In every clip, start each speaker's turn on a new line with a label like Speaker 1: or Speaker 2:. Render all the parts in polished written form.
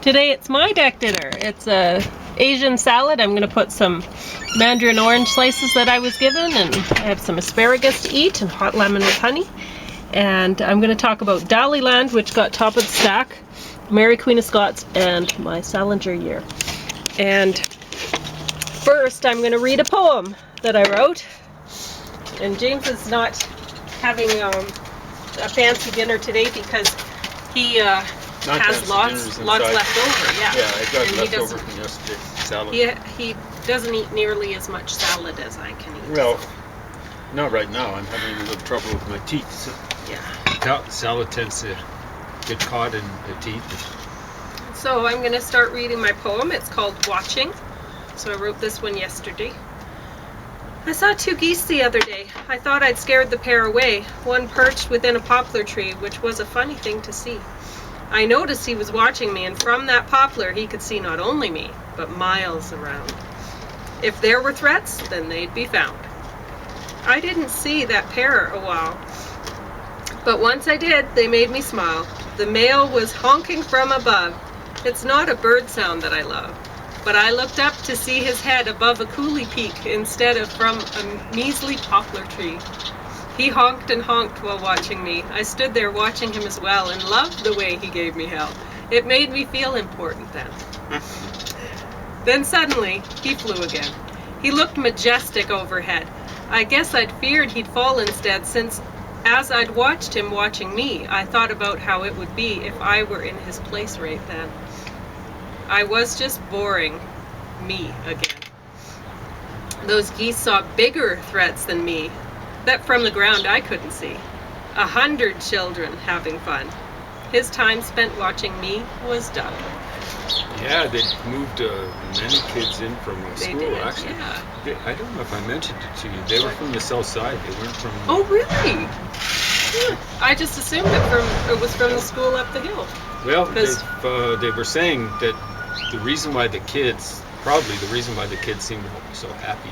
Speaker 1: Today it's my deck dinner. It's a Asian salad. I'm going to put some mandarin orange slices that I was given, and I have some asparagus to eat and hot lemon with honey. And I'm going to talk about Daliland, which got top of the stack, Mary Queen of Scots, and My Salinger Year. And first I'm going to read a poem that I wrote. And James is not having a fancy dinner today because he has lots left over. Yeah,
Speaker 2: I got leftover from yesterday's salad.
Speaker 1: He doesn't eat nearly as much salad as I can eat.
Speaker 2: Well, not right now. I'm having a little trouble with my teeth. So
Speaker 1: yeah.
Speaker 2: Salad tends to get caught in the teeth.
Speaker 1: So I'm going to start reading my poem. It's called Watching. So I wrote this one yesterday. I saw two geese the other day. I thought I'd scared the pair away. One perched within a poplar tree, which was a funny thing to see. I noticed he was watching me, and from that poplar he could see not only me, but miles around. If there were threats, then they'd be found. I didn't see that pair a while, but once I did, they made me smile. The male was honking from above. It's not a bird sound that I love, but I looked up to see his head above a coulee peak instead of from a measly poplar tree. He honked and honked while watching me. I stood there watching him as well and loved the way he gave me hell. It made me feel important then. Then suddenly, he flew again. He looked majestic overhead. I guess I'd feared he'd fall instead, since as I'd watched him watching me, I thought about how it would be if I were in his place right then. I was just boring me again. Those geese saw bigger threats than me, that from the ground I couldn't see. 100 children having fun. His time spent watching me was done.
Speaker 2: Yeah, they moved many kids in from school, actually.
Speaker 1: Yeah.
Speaker 2: I don't know if I mentioned it to you. They were from the south side. They weren't from...
Speaker 1: Oh, really? Yeah. I just assumed it was from the school up the hill.
Speaker 2: Well, they were saying that the reason why the kids seemed so happy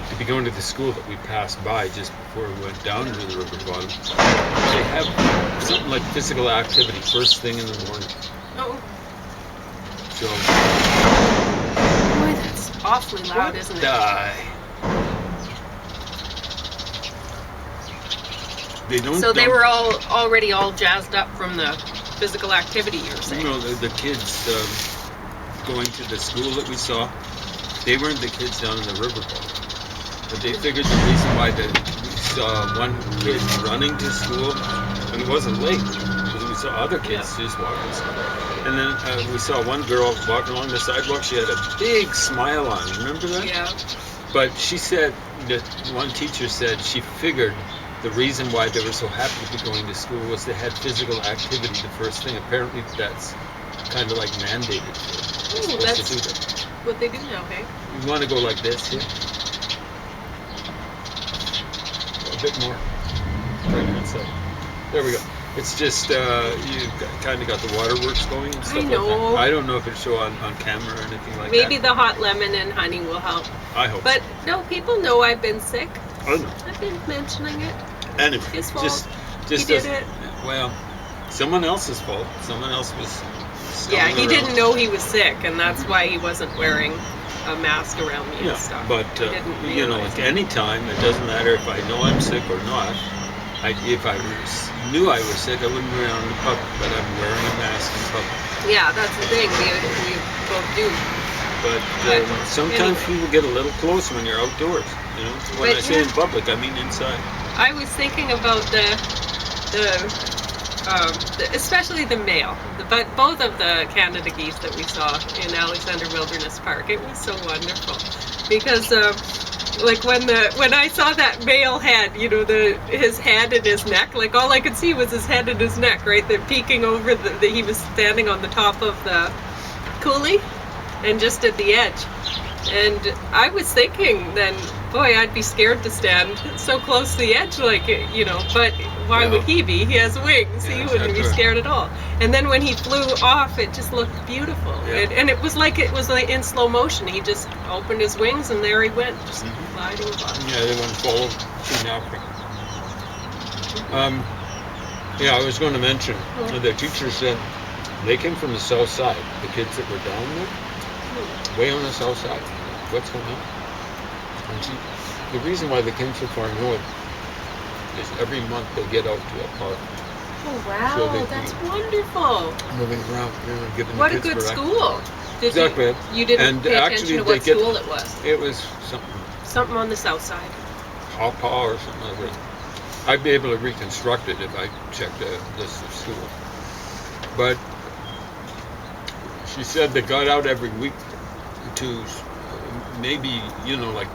Speaker 2: to be going to the school that we passed by just before we went down to the river bottom, they have something like physical activity first thing in the morning.
Speaker 1: Oh.
Speaker 2: So.
Speaker 1: Boy, that's awfully loud, isn't it? They were already all jazzed up from the physical activity, you're saying?
Speaker 2: No, the kids going to the school that we saw, they weren't the kids down in the river bottom. But they figured the reason why we saw one kid running to school, and it wasn't late, because we saw other kids just walking. And then we saw one girl walking along the sidewalk. She had a big smile on. Remember that?
Speaker 1: Yeah.
Speaker 2: But she said that one teacher said she figured the reason why they were so happy to be going to school was they had physical activity the first thing. Apparently that's kind of like mandated.
Speaker 1: That's what they do now, hey?
Speaker 2: You want to go like this here? A bit more. There we go. It's just, you kind of got the waterworks going and stuff. I know. Like that. I don't know if it'll show on camera or anything like that.
Speaker 1: Maybe the hot lemon and honey will help.
Speaker 2: I hope.
Speaker 1: But no, people know I've been sick.
Speaker 2: I know.
Speaker 1: I've been mentioning it.
Speaker 2: Anyway,
Speaker 1: his fault. He
Speaker 2: did it. Well, someone else's fault. Someone else was.
Speaker 1: Yeah, he didn't know he was sick, and that's why he wasn't wearing a mask around me and stuff.
Speaker 2: But like any time, it doesn't matter if I know I'm sick or not. If I knew I was sick, I wouldn't be around the public, but I'm wearing a mask in public.
Speaker 1: Yeah, that's the thing. We both do.
Speaker 2: But sometimes people get a little close when you're outdoors. You know, when I say in public, I mean inside.
Speaker 1: I was thinking about especially the male, but both of the Canada geese that we saw in Alexander Wilderness Park. It was so wonderful because. Like when I saw that male head, his head and his neck, like all I could see was his head and his neck, right? They're peeking over he was standing on the top of the coulee and just at the edge. And I was thinking then, boy, I'd be scared to stand so close to the edge, but why would he be? He has wings. He wouldn't be scared at all. And then when he flew off, it just looked beautiful. Yeah. And it was like in slow motion. He just opened his wings and there he went, just gliding by.
Speaker 2: Yeah, they went follow soon after. I was going to mention, the teacher said They came from the south side. The kids that were down there, way on the south side. What's going on? And the reason why they came so far north is every month they get out to a park.
Speaker 1: Oh wow,
Speaker 2: So
Speaker 1: that's wonderful.
Speaker 2: Moving around, giving
Speaker 1: What
Speaker 2: the
Speaker 1: a
Speaker 2: kids
Speaker 1: good
Speaker 2: variety.
Speaker 1: school.
Speaker 2: Exactly.
Speaker 1: You didn't
Speaker 2: And
Speaker 1: pay
Speaker 2: actually,
Speaker 1: attention to
Speaker 2: they
Speaker 1: what
Speaker 2: get-
Speaker 1: school it was.
Speaker 2: It was something,
Speaker 1: Something on the south side.
Speaker 2: Pawpaw or something like that. I'd be able to reconstruct it if I checked a list of school. But she said they got out every week to maybe, like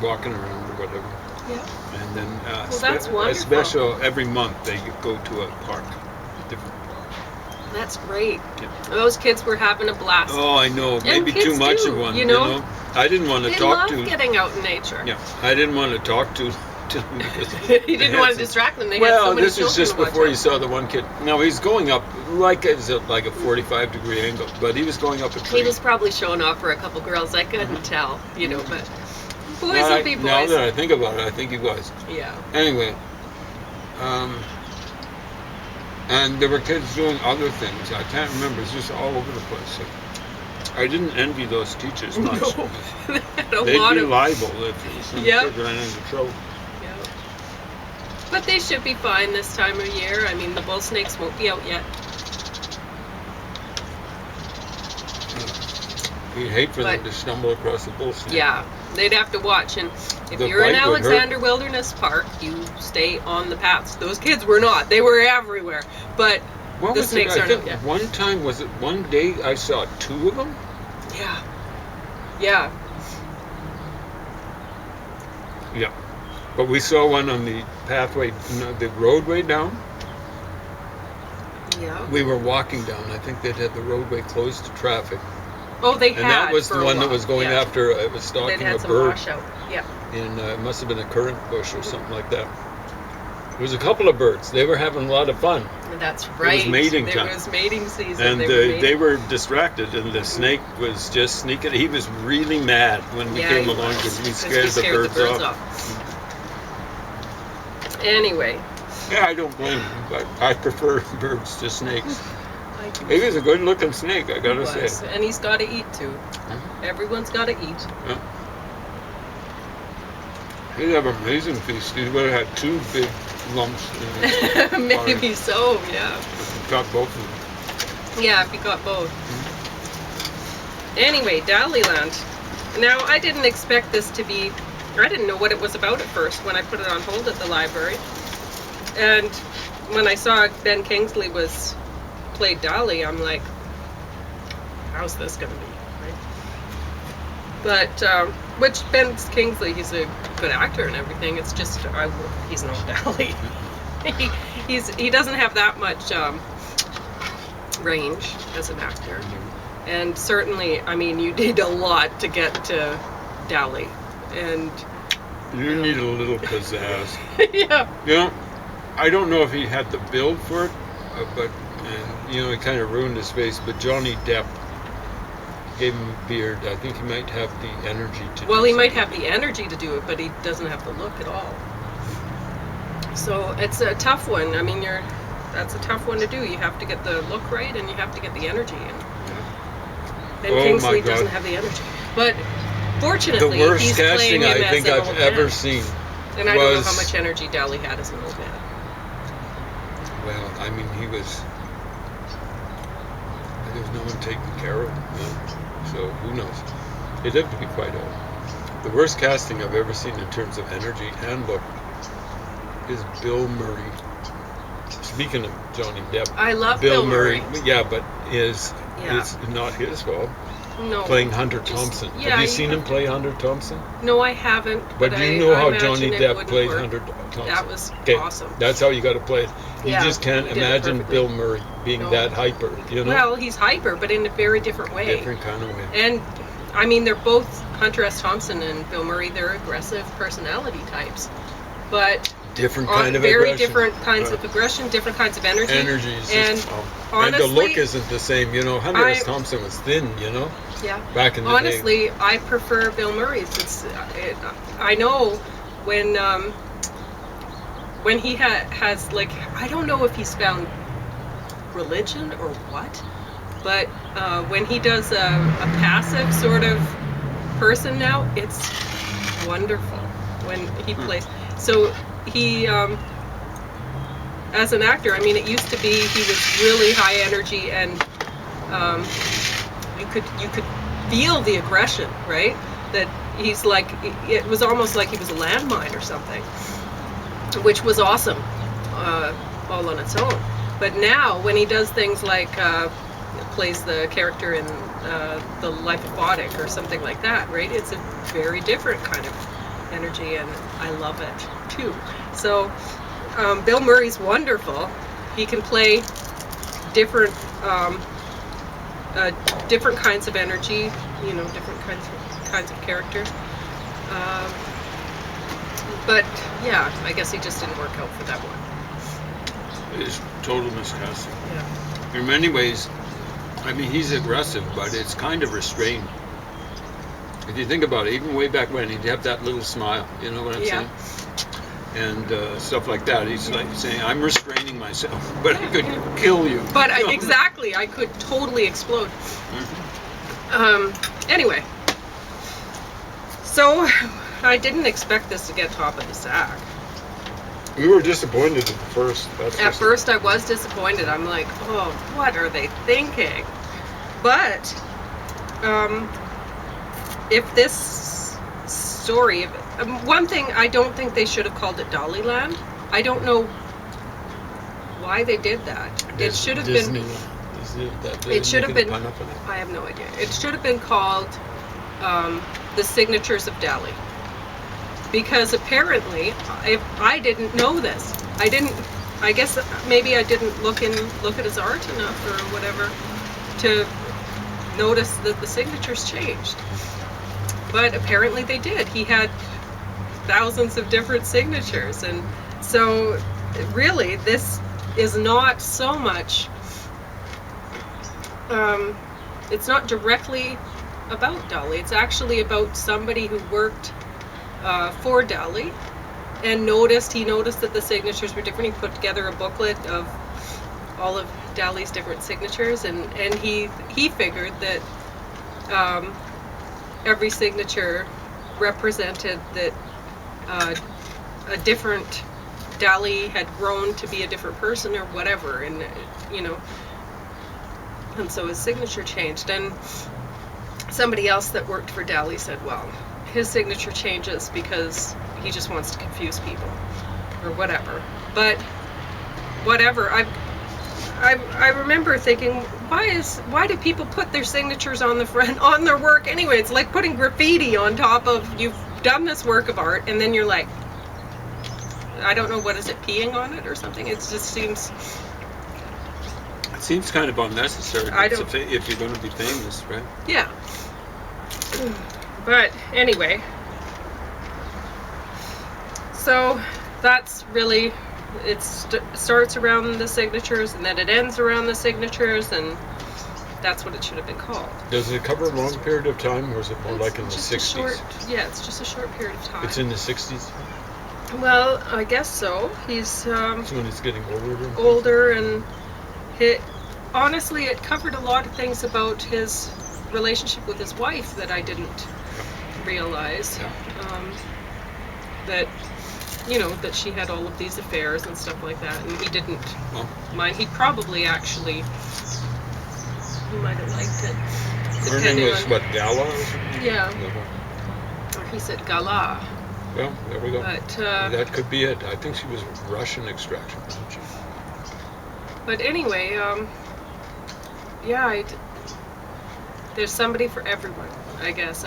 Speaker 2: walking around or whatever.
Speaker 1: Yeah.
Speaker 2: And then
Speaker 1: that's
Speaker 2: a
Speaker 1: wonderful.
Speaker 2: special every month they go to a park, a different park.
Speaker 1: That's great.
Speaker 2: Yeah.
Speaker 1: Those kids were having a blast.
Speaker 2: Oh, I know. Maybe
Speaker 1: kids
Speaker 2: too much
Speaker 1: too,
Speaker 2: of one.
Speaker 1: you know?
Speaker 2: I didn't want to
Speaker 1: They
Speaker 2: talk
Speaker 1: love
Speaker 2: to.
Speaker 1: getting out in nature.
Speaker 2: Yeah, I didn't want to talk to them because
Speaker 1: You didn't want to distract them. They had
Speaker 2: well,
Speaker 1: so many
Speaker 2: this was
Speaker 1: children
Speaker 2: just
Speaker 1: to watch
Speaker 2: before
Speaker 1: out.
Speaker 2: you saw the one kid. No, he's going up like it's like a 45-degree angle, but he was going up a tree.
Speaker 1: He was probably showing off for a couple girls. I couldn't tell, but boys will be boys.
Speaker 2: Now that I think about it, I think he was.
Speaker 1: Yeah.
Speaker 2: Anyway, and there were kids doing other things. I can't remember. It's just all over the place. I didn't envy those teachers much.
Speaker 1: No. They had a
Speaker 2: They'd
Speaker 1: lot
Speaker 2: be
Speaker 1: of.
Speaker 2: liable if some
Speaker 1: Yep.
Speaker 2: kid ran into trouble.
Speaker 1: Yeah. But they should be fine this time of year. I mean, the bull snakes won't be out yet.
Speaker 2: You'd hate for them
Speaker 1: But-
Speaker 2: to stumble across a bull snake.
Speaker 1: Yeah, they'd have to watch. And if
Speaker 2: The
Speaker 1: you're in
Speaker 2: bite would hurt.
Speaker 1: Alexander Wilderness Park, you stay on the paths. Those kids were not. They were everywhere. But
Speaker 2: What
Speaker 1: the
Speaker 2: was it?
Speaker 1: snakes
Speaker 2: I
Speaker 1: aren't
Speaker 2: think
Speaker 1: out yet.
Speaker 2: one time, was it one day I saw 2 of them?
Speaker 1: Yeah. Yeah.
Speaker 2: Yeah. But we saw one on the pathway, the roadway down.
Speaker 1: Yeah.
Speaker 2: We were walking down. I think they'd had the roadway closed to traffic.
Speaker 1: Oh, they
Speaker 2: And
Speaker 1: had.
Speaker 2: that was
Speaker 1: for
Speaker 2: the
Speaker 1: a
Speaker 2: one that
Speaker 1: while.
Speaker 2: was going
Speaker 1: Yeah.
Speaker 2: after, it was
Speaker 1: They'd
Speaker 2: stalking
Speaker 1: had
Speaker 2: a
Speaker 1: some
Speaker 2: bird.
Speaker 1: washout. Yeah.
Speaker 2: In it must have been a currant bush or something like that. There was a couple of birds. They were having a lot of fun.
Speaker 1: That's right.
Speaker 2: mating
Speaker 1: There
Speaker 2: time.
Speaker 1: was mating season.
Speaker 2: And
Speaker 1: they
Speaker 2: they were distracted, and the snake was just sneaking. He was really mad when we came along because we scared the birds off.
Speaker 1: Anyway.
Speaker 2: Yeah, I don't blame him, but I prefer birds to snakes.
Speaker 1: I do.
Speaker 2: He was a good-looking snake, I
Speaker 1: He
Speaker 2: gotta
Speaker 1: was.
Speaker 2: say.
Speaker 1: And he's got to eat too. Everyone's got to eat.
Speaker 2: Yeah. He'd have an amazing feast. He would have had 2 big lumps in his
Speaker 1: Maybe so, yeah.
Speaker 2: He got both of them.
Speaker 1: Yeah, if you got both. Anyway, Daliland. Now, I didn't expect this to be... I didn't know what it was about at first when I put it on hold at the library. And when I saw Ben Kingsley played Dali, I'm like, how's this going to be? Right? But, which Ben Kingsley, he's a good actor and everything. It's just, he's not Dali. he doesn't have that much range as an actor. And certainly, I mean, you need a lot to get to Dali. And
Speaker 2: You need a little pizzazz.
Speaker 1: yeah.
Speaker 2: I don't know if he had the build for it, but he kind of ruined his face. But Johnny Depp gave him a beard. I think he might have the energy to.
Speaker 1: Well, he might have the energy to do it, but he doesn't have the look at all. So it's a tough one. I mean, that's a tough one to do. You have to get the look right, and you have to get the energy in. Ben Kingsley doesn't have the energy, but fortunately,
Speaker 2: the worst
Speaker 1: he's playing
Speaker 2: casting
Speaker 1: him
Speaker 2: I
Speaker 1: as
Speaker 2: think
Speaker 1: an
Speaker 2: I've
Speaker 1: old
Speaker 2: ever
Speaker 1: man.
Speaker 2: seen.
Speaker 1: And I don't know how much energy Dali had as an old man.
Speaker 2: Well, I mean, there was no one taking care of him, so who knows? He'd have to be quite old. The worst casting I've ever seen in terms of energy and look is Bill Murray. Speaking of Johnny Depp,
Speaker 1: I love Bill Murray.
Speaker 2: Yeah, but it's not his fault.
Speaker 1: No.
Speaker 2: Playing Hunter Thompson.
Speaker 1: Yeah,
Speaker 2: have you seen him play Hunter Thompson?
Speaker 1: No, I haven't.
Speaker 2: But you know
Speaker 1: I
Speaker 2: how
Speaker 1: imagine
Speaker 2: Johnny
Speaker 1: it
Speaker 2: Depp
Speaker 1: wouldn't
Speaker 2: played
Speaker 1: work.
Speaker 2: Hunter Thompson.
Speaker 1: That was
Speaker 2: Okay,
Speaker 1: awesome.
Speaker 2: that's how you got to play it. You
Speaker 1: Yeah,
Speaker 2: just can't
Speaker 1: he did it
Speaker 2: imagine
Speaker 1: perfectly.
Speaker 2: Bill Murray being that hyper,
Speaker 1: Well, he's hyper, but in a very different way.
Speaker 2: Different kind of way.
Speaker 1: And, I mean, they're both, Hunter S. Thompson and Bill Murray, they're aggressive personality types. But
Speaker 2: Different kind of
Speaker 1: very
Speaker 2: aggression.
Speaker 1: different kinds of aggression, different kinds of energy.
Speaker 2: Energies.
Speaker 1: And
Speaker 2: and the look
Speaker 1: honestly,
Speaker 2: isn't the same. Hunter S. Thompson was thin,
Speaker 1: yeah.
Speaker 2: back in the day.
Speaker 1: Honestly, I prefer Bill Murray's. I know when he has, like, I don't know if he's found religion or what. But when he does a passive sort of person now, it's wonderful when he plays. So he, as an actor, I mean, it used to be he was really high energy, and you could feel the aggression, right? That he's like, it was almost like he was a landmine or something, which was awesome, all on its own. But now, when he does things like plays the character in The Life of Boddick or something like that, right? It's a very different kind of energy, and I love it too. So Bill Murray's wonderful. He can play different different kinds of energy, you know, different kinds of characters. But yeah, I guess he just didn't work out for that one.
Speaker 2: It is total miscasting.
Speaker 1: Yeah.
Speaker 2: In many ways, I mean, he's aggressive, but it's kind of restrained. If you think about it, even way back when, he'd have that little smile, you know what I'm saying? And stuff like that. He's like saying, I'm restraining myself, but I could kill you.
Speaker 1: But exactly, I could totally explode. Anyway, so I didn't expect this to get top of the sack.
Speaker 3: We were disappointed at first.
Speaker 1: At first I was disappointed. I'm like, oh, what are they thinking? But if this story, one thing, I don't think they should have called it Daliland. I don't know why they did that. It should have been. It should have been. I have no idea. It should have been called The Signatures of Dali. Because apparently, I didn't know this. I guess maybe I didn't look at his art enough or whatever to notice that the signatures changed. But apparently they did. He had thousands of different signatures, and so really this is not so much, it's not directly about Dali. It's actually about somebody who worked for Dali and he noticed that the signatures were different. He put together a booklet of all of Dali's different signatures, and he figured that every signature represented that a different Dali had grown to be a different person or whatever, and you know, and so his signature changed. And somebody else that worked for Dali said, well, his signature changes because he just wants to confuse people or whatever. But whatever, I remember thinking, why do people put their signatures on the front on their work anyway? It's like putting graffiti on top of, you've done this work of art, and then you're like, I don't know, what is it, peeing on it or something? It just seems.
Speaker 2: It seems kind of unnecessary. If you're going to be famous, right?
Speaker 1: Yeah. But anyway, so that's really, it starts around the signatures and then it ends around the signatures, and that's what it should have been called.
Speaker 3: Does it cover a long period of time, or is it more like in the 60s?
Speaker 1: It's just a short period of time.
Speaker 3: It's in the 60s?
Speaker 1: Well, I guess so. He's
Speaker 3: So when he's getting
Speaker 1: older, and honestly, it covered a lot of things about his relationship with his wife that I didn't realize. That, you know, that she had all of these affairs and stuff like that, and he didn't mind. He probably actually, he might have liked it.
Speaker 3: Her name was what, Gala or something?
Speaker 1: Yeah. Or he said Gala.
Speaker 3: Well, there we go.
Speaker 1: But
Speaker 3: that could be it. I think she was Russian extraction, wasn't she?
Speaker 1: But anyway, yeah, there's somebody for everyone, I guess.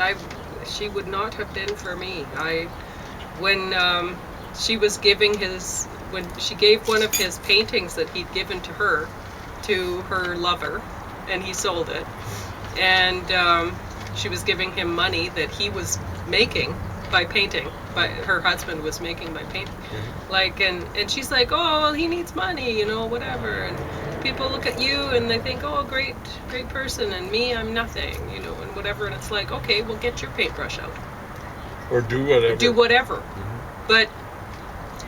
Speaker 1: She would not have been for me. When she was giving when she gave one of his paintings that he'd given to her lover, and he sold it, and she was giving him money that he was making by painting, but her husband was making by painting.
Speaker 3: Mm-hmm.
Speaker 1: Like, and she's like, oh, well, he needs money, you know, whatever. And people look at you and they think, oh, great person, and me, I'm nothing, you know, and whatever. And it's like, okay, well, get your paintbrush out.
Speaker 3: Or do whatever.
Speaker 1: Do whatever.
Speaker 3: Mm-hmm.
Speaker 1: But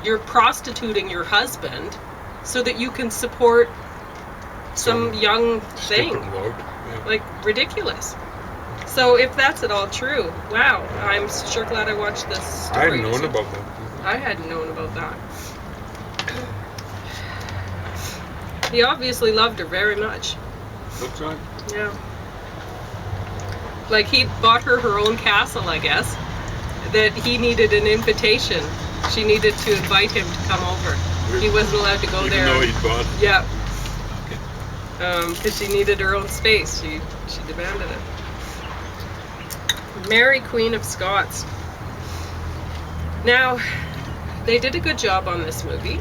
Speaker 1: you're prostituting your husband so that you can support some young thing.
Speaker 3: Stupid load. Yeah.
Speaker 1: Like, ridiculous. So if that's at all true, wow, I'm sure glad I watched this story.
Speaker 3: I hadn't known about that.
Speaker 1: I hadn't known about that. He obviously loved her very much.
Speaker 2: Looks right.
Speaker 1: Yeah. Like, he bought her own castle, I guess, that he needed an invitation. She needed to invite him to come over. He wasn't allowed to go
Speaker 2: Even
Speaker 1: there.
Speaker 2: though he'd bought it.
Speaker 1: Yeah. Because she needed her own space. She demanded it. Mary, Queen of Scots. Now, they did a good job on this movie.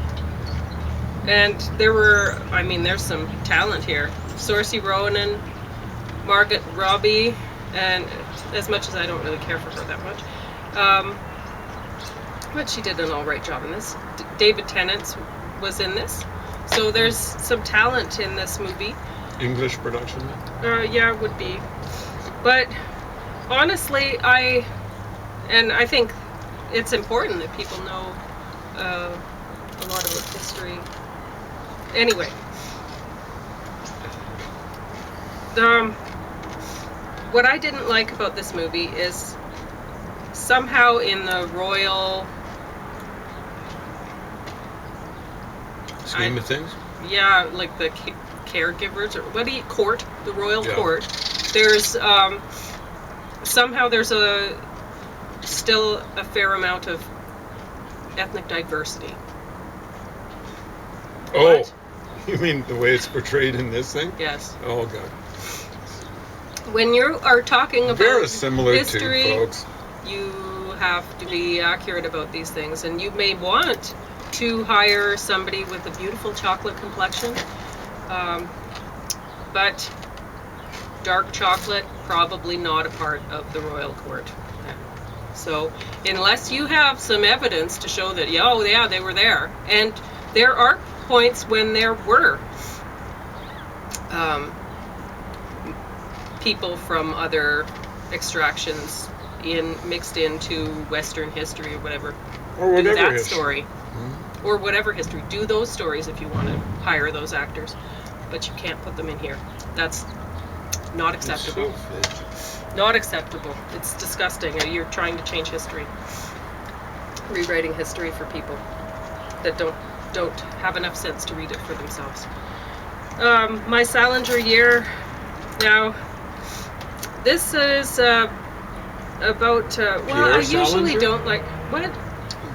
Speaker 1: And there's some talent here. Saoirse Ronan, Margaret Robbie, and as much as I don't really care for her that much, but she did an alright job in this. David Tennant was in this. So there's some talent in this movie.
Speaker 3: English production?
Speaker 1: Yeah, it would be. But honestly, I think it's important that people know a lot of history. Anyway, what I didn't like about this movie is somehow in the royal
Speaker 3: Scheme of things?
Speaker 1: Yeah, like the caregivers, or court, the royal
Speaker 3: Yeah.
Speaker 1: court. There's somehow there's still a fair amount of ethnic diversity.
Speaker 3: Oh,
Speaker 1: What?
Speaker 3: you mean the way it's portrayed in this thing?
Speaker 1: Yes.
Speaker 3: Oh, God.
Speaker 1: When you are talking about
Speaker 3: Very similar
Speaker 1: history,
Speaker 3: to, folks.
Speaker 1: you have to be accurate about these things, and you may want to hire somebody with a beautiful chocolate complexion, but dark chocolate, probably not a part of the royal court. So unless you have some evidence to show that, yeah, they were there, and there are points when there were people from other extractions mixed into Western history or whatever.
Speaker 3: Or whatever
Speaker 1: Do that
Speaker 3: history.
Speaker 1: story. Or whatever history. Do those stories if you want to hire those actors. But you can't put them in here. That's not acceptable. Not acceptable. It's disgusting. You're trying to change history. Rewriting history for people that don't have enough sense to read it for themselves. My Salinger Year. Now, this is about. I usually
Speaker 3: Salinger?
Speaker 1: don't like. What?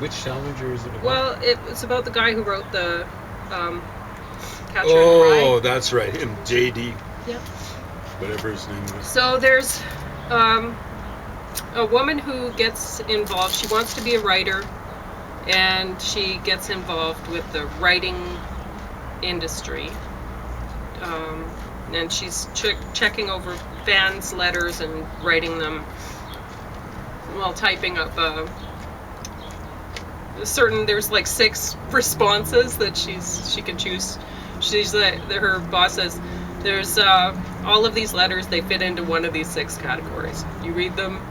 Speaker 3: Which Salinger is it about?
Speaker 1: Well, it's about the guy who wrote the Catcher in the
Speaker 3: Oh,
Speaker 1: Rye.
Speaker 3: that's right. And J.D.
Speaker 1: Yep.
Speaker 3: Whatever his name was.
Speaker 1: So there's a woman who gets involved. She wants to be a writer, and she gets involved with the writing industry. And she's checking over fans' letters and writing them while typing up there's like 6 responses that she can choose. Her boss says there's all of these letters, they fit into one of these 6 categories. You read them,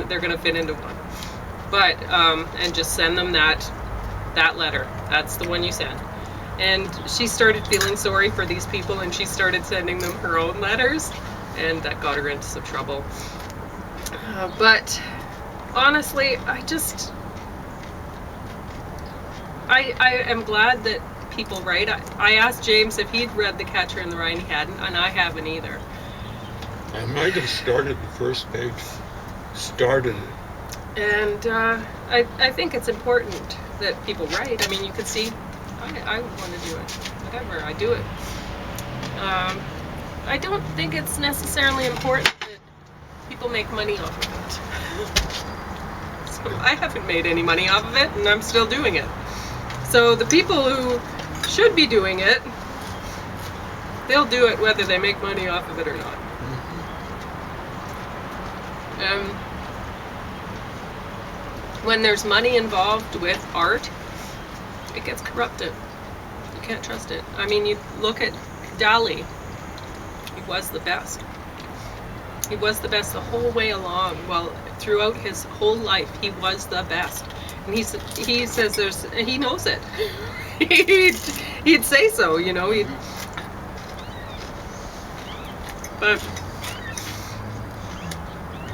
Speaker 1: they're going to fit into one. But and just send them that letter. That's the one you send. And she started feeling sorry for these people, and she started sending them her own letters, and that got her into some trouble. But honestly, I am glad that people write. I asked James if he'd read The Catcher in the Rye, and he hadn't, and I haven't either.
Speaker 3: I might have started the first page. Started it.
Speaker 1: And I think it's important that people write. I mean, you could see, I would want to do it. Whatever, I do it. I don't think it's necessarily important that people make money off of it. So I haven't made any money off of it, and I'm still doing it. So the people who should be doing it, they'll do it whether they make money off of it or not. When there's money involved with art, it gets corrupted. You can't trust it. I mean, you look at Dali. He was the best. He was the best the whole way along. Well, throughout his whole life, he was the best. And he says he knows it. He'd say so, you know. But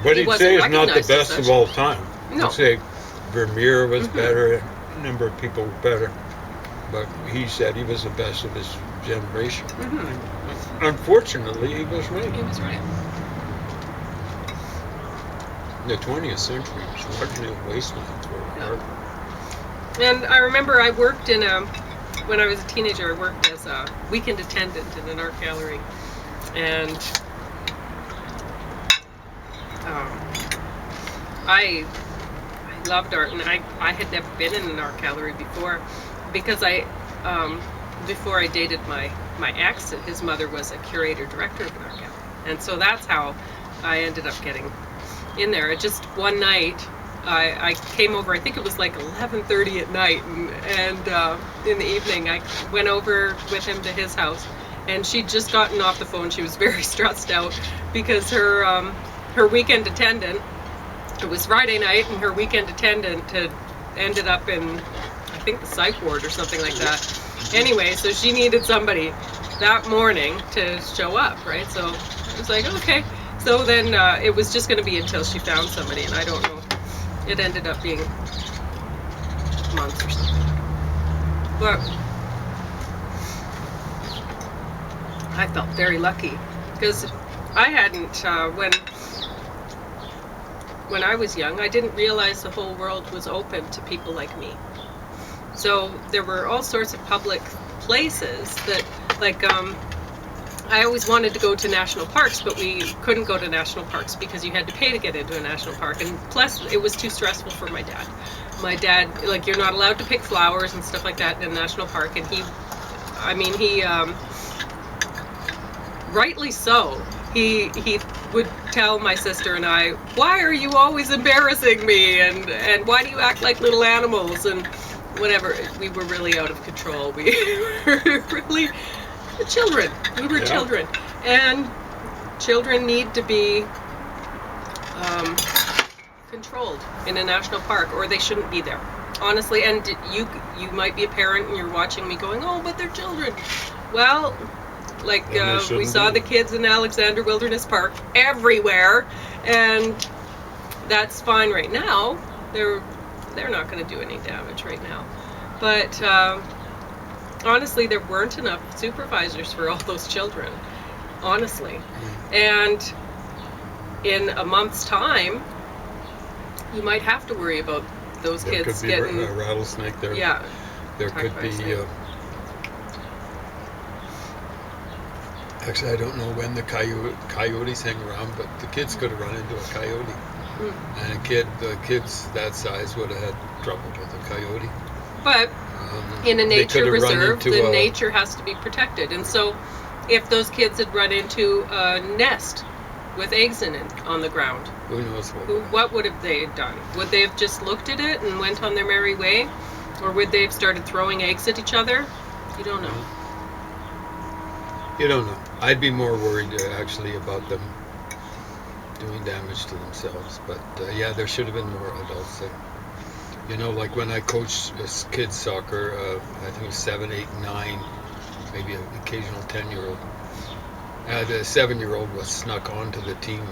Speaker 3: What
Speaker 1: He
Speaker 3: he'd
Speaker 1: wasn't
Speaker 3: say is not the
Speaker 1: recognized as
Speaker 3: best
Speaker 1: such.
Speaker 3: of all time.
Speaker 1: No.
Speaker 3: He'd say Vermeer was
Speaker 1: Mhm.
Speaker 3: better, a number of people were better, but he said he was the best of his generation. Unfortunately, he was right.
Speaker 1: he was right.
Speaker 3: The 20th century was largely a wasteland for art.
Speaker 1: And I remember I worked when I was a teenager, I worked as a weekend attendant in an art gallery. And I loved art, and I had never been in an art gallery before, because before I dated my ex, his mother was a curator-director of an art gallery. And so that's how I ended up getting in there. Just one night, I came over, I think it was like 11:30 at night, and in the evening I went over with him to his house, and she'd just gotten off the phone. She was very stressed out because her weekend attendant, it was Friday night, and her weekend attendant had ended up in, I think, the psych ward or something like that. Anyway, so she needed somebody that morning to show up, right? So I was like, okay. So then it was just going to be until she found somebody, and I don't know. It ended up being months or something. But I felt very lucky, because I hadn't, when I was young, I didn't realize the whole world was open to people like me. So there were all sorts of public places that, like, I always wanted to go to national parks, but we couldn't go to national parks because you had to pay to get into a national park, and plus it was too stressful for my dad. My dad, like, you're not allowed to pick flowers and stuff like that in a national park, and he rightly so, he would tell my sister and I, why are you always embarrassing me, and why do you act like little animals, and whatever. We were really out of control. We were really children. We were children, and children need to be controlled in a national park, or they shouldn't be there, honestly. And you might be a parent and you're watching me going, oh, but they're children. Well, like, we saw the kids in Alexander Wilderness Park everywhere, and that's fine right now. They're not going to do any damage right now. But honestly, there weren't enough supervisors for all those children, honestly. And in a month's time, you might have to worry about those kids
Speaker 3: getting... There could be
Speaker 1: getting...
Speaker 3: a rattlesnake there.
Speaker 1: Yeah.
Speaker 3: There could be... Actually, I don't know when the coyotes hang around, but the kids could have run into a coyote. And the kids that size would have had trouble with a coyote.
Speaker 1: But in a nature reserve, the nature has to be protected. And so if those kids had run into a nest with eggs in it on the ground,
Speaker 3: who knows
Speaker 1: what would have they done? Would they have just looked at it and went on their merry way? Or would they have started throwing eggs at each other? You don't know.
Speaker 3: You don't know. I'd be more worried actually about them doing damage to themselves. But yeah, there should have been more adults there. You know, like when I coached kids soccer, I think it was 7, 8, 9, maybe an occasional 10-year-old. The 7-year-old was snuck onto the team